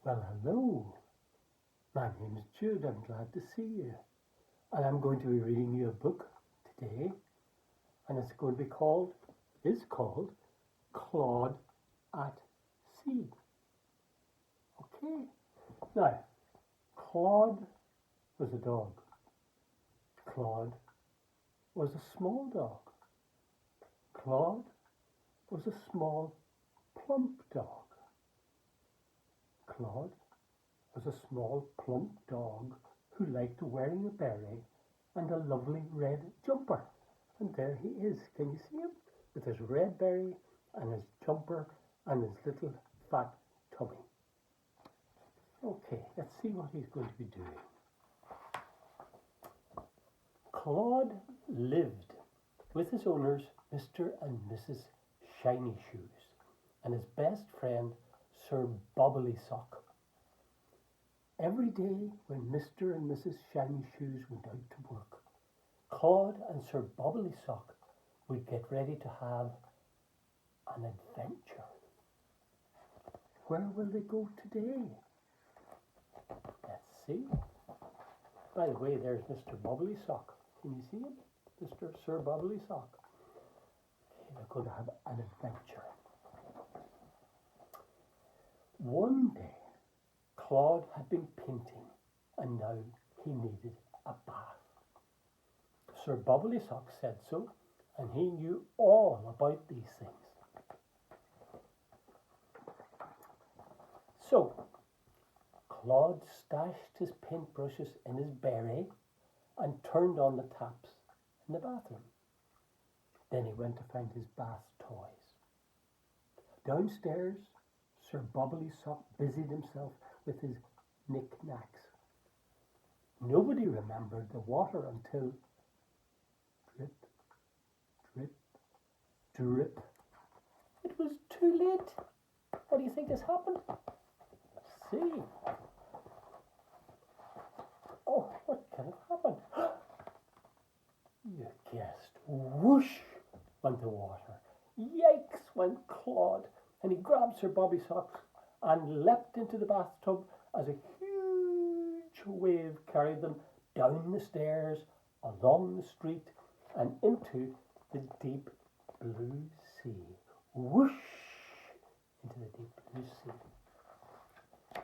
Well, hello. My name is Jude. I'm glad to see you. And I'm going to be reading you a book today. And is called Claude at Sea. Okay. Now, Claude was a dog. Claude was a small dog. Claude was a small, plump dog. Claude was a small, plump dog who liked wearing a beret and a lovely red jumper. And there he is. Can you see him? With his red beret and his jumper and his little fat tummy. Okay, let's see what he's going to be doing. Claude lived with his owners, Mr. and Mrs. Shiny Shoes, and his best friend, Sir Bobbly Sock. Every day when Mr. and Mrs. Shiny Shoes went out to work, Claude and Sir Bobbly Sock would get ready to have an adventure. Where will they go today? Let's see. By the way, there's Mr. Bobbly Sock. Can you see him? Mr. Sir Bobbly Sock. Okay, they're going to have an adventure. One day, Claude had been painting and now he needed a bath. Sir Bobbly Sock said so, and he knew all about these things. So, Claude stashed his paintbrushes in his beret and turned on the taps in the bathroom. Then he went to find his bath toys. Downstairs, Sir Bobbly Sock busied himself with his knick-knacks. Nobody remembered the water until drip, drip, drip. It was too late. What do you think has happened? Let's see. Oh, what can have happened? You guessed. Whoosh went the water. Yikes went Claude. And he grabbed Sir Bobby Sock and leapt into the bathtub as a huge wave carried them down the stairs, along the street, and into the deep blue sea. Whoosh into the deep blue sea.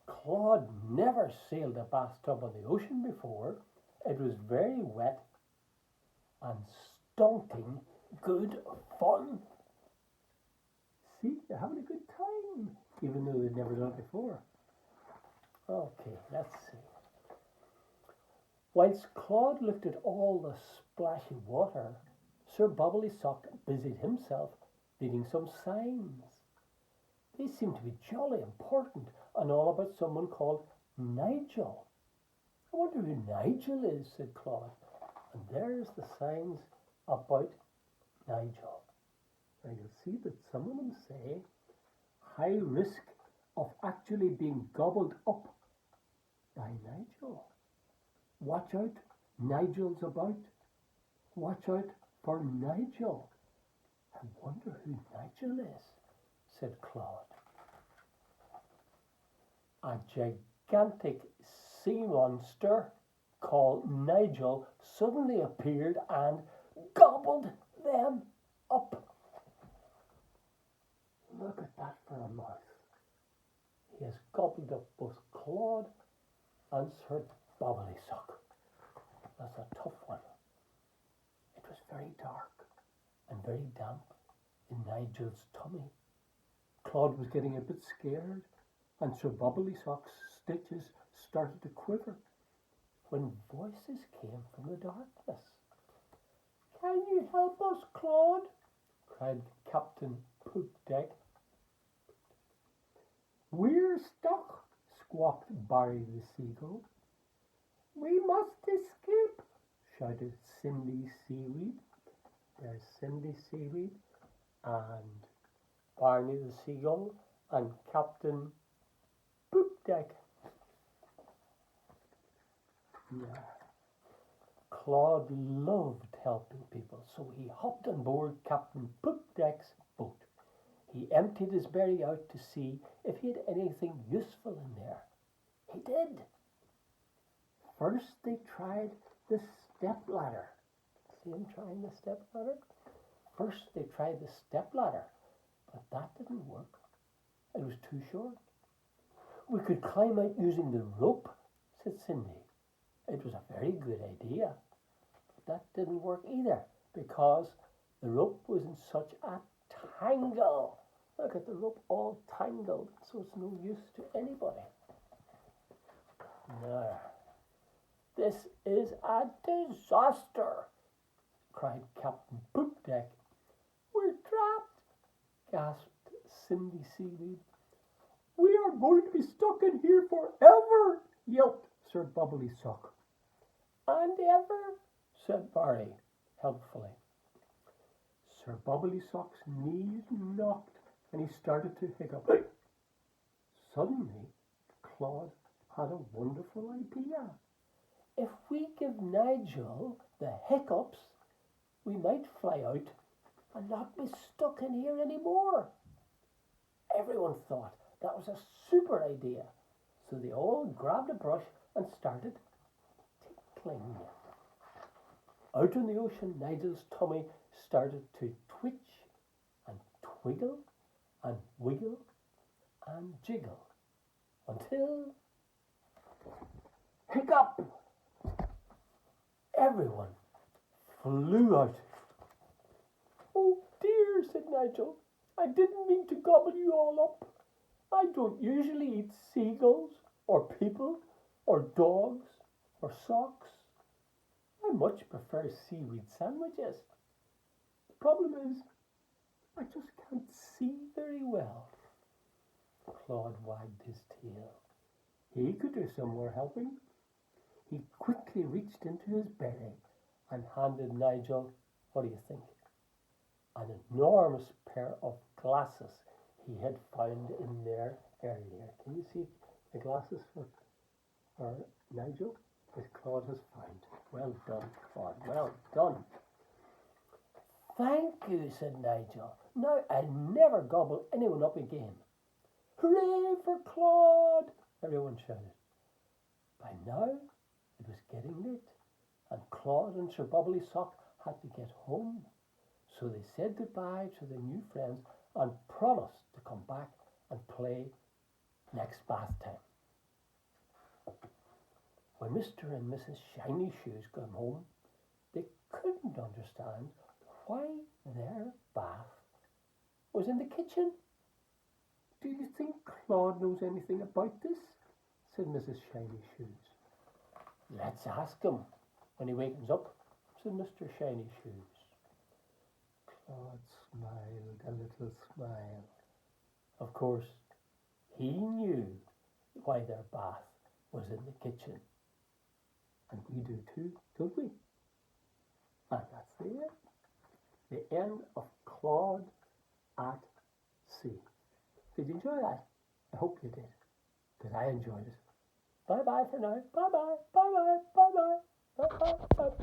Claude never sailed a bathtub on the ocean before. It was very wet and stonking good fun. See, they're having a good time, even though they'd never done it before. Okay, let's see. Whilst Claude looked at all the splashy water, Sir Bobbly Sock busied himself reading some signs. They seemed to be jolly important and all about someone called Nigel. I wonder who Nigel is, said Claude. And there's the signs about Nigel. Now you'll see that some of them say high risk of actually being gobbled up by Nigel. Watch out, Nigel's about. Watch out for Nigel. I wonder who Nigel is, said Claude. A gigantic sea monster called Nigel suddenly appeared and gobbled them up. Look at that for a mouth. He has gobbled up both Claude and Sir Bobbly Sock. That's a tough one. It was very dark and very damp in Nigel's tummy. Claude was getting a bit scared, and Sir Bobbly Sock's stitches started to quiver when voices came from the darkness. "Can you help us, Claude?" cried Captain Poopdeck. "We're stuck," squawked Barry the Seagull. "We must escape," shouted Cindy Seaweed. There's Cindy Seaweed and Barney the Seagull and Captain Poopdeck. Yeah. Claude loved helping people, so he hopped on board Captain Poopdeck's boat. He emptied his berry out to see if he had anything useful in there. He did. First they tried the step ladder. See him trying the step ladder? First they tried the step ladder, but that didn't work. It was too short. We could climb out using the rope, said Cindy. It was a very good idea, but that didn't work either because the rope was in such a tangle. Look at the rope all tangled, so it's no use to anybody. No, this is a disaster, cried Captain Poopdeck. We're trapped, gasped Cindy Seaweed. We are going to be stuck in here forever, yelped Sir Bubbly Sock. And ever, said Barry helpfully. Sir Bubbly Sock's knees knocked and he started to hiccup. Suddenly, Claude had a wonderful idea. If we give Nigel the hiccups, we might fly out and not be stuck in here anymore. Everyone thought that was a super idea, so they all grabbed a brush and started tickling. Out in the ocean, Nigel's tummy started to twitch and twiggle and wiggle and jiggle until hiccup! Everyone flew out. Oh dear, said Nigel. I didn't mean to gobble you all up. I don't usually eat seagulls or people or dogs or socks. I much prefer seaweed sandwiches. The problem is, I just can't see very well. Claude wagged his tail. He could do some more helping. He quickly reached into his berry and handed Nigel, what do you think? An enormous pair of glasses he had found in there earlier. Can you see the glasses for Nigel? Which Claude has found. Well done, Claude. Well done. Thank you, said Nigel. Now I'll never gobble anyone up again. Hooray for Claude! Everyone shouted. By now it was getting late, and Claude and Sir Bubbly Sock had to get home. So they said goodbye to their new friends and promised to come back and play next bath time. When Mr. and Mrs. Shiny Shoes got home, they couldn't understand why their bath was in the kitchen. Do you think Claude knows anything about this? Said Mrs. Shiny Shoes. Let's ask him when he wakens up, said Mr. Shiny Shoes. Claude smiled a little smile. Of course, he knew why their bath was in the kitchen. And we do too, don't we? And that's the end. The end of Claude at Sea. Did you enjoy that? I hope you did, because I enjoyed it. Bye-bye for now. Bye-bye. Bye-bye. Bye-bye. Bye-bye. Bye-bye.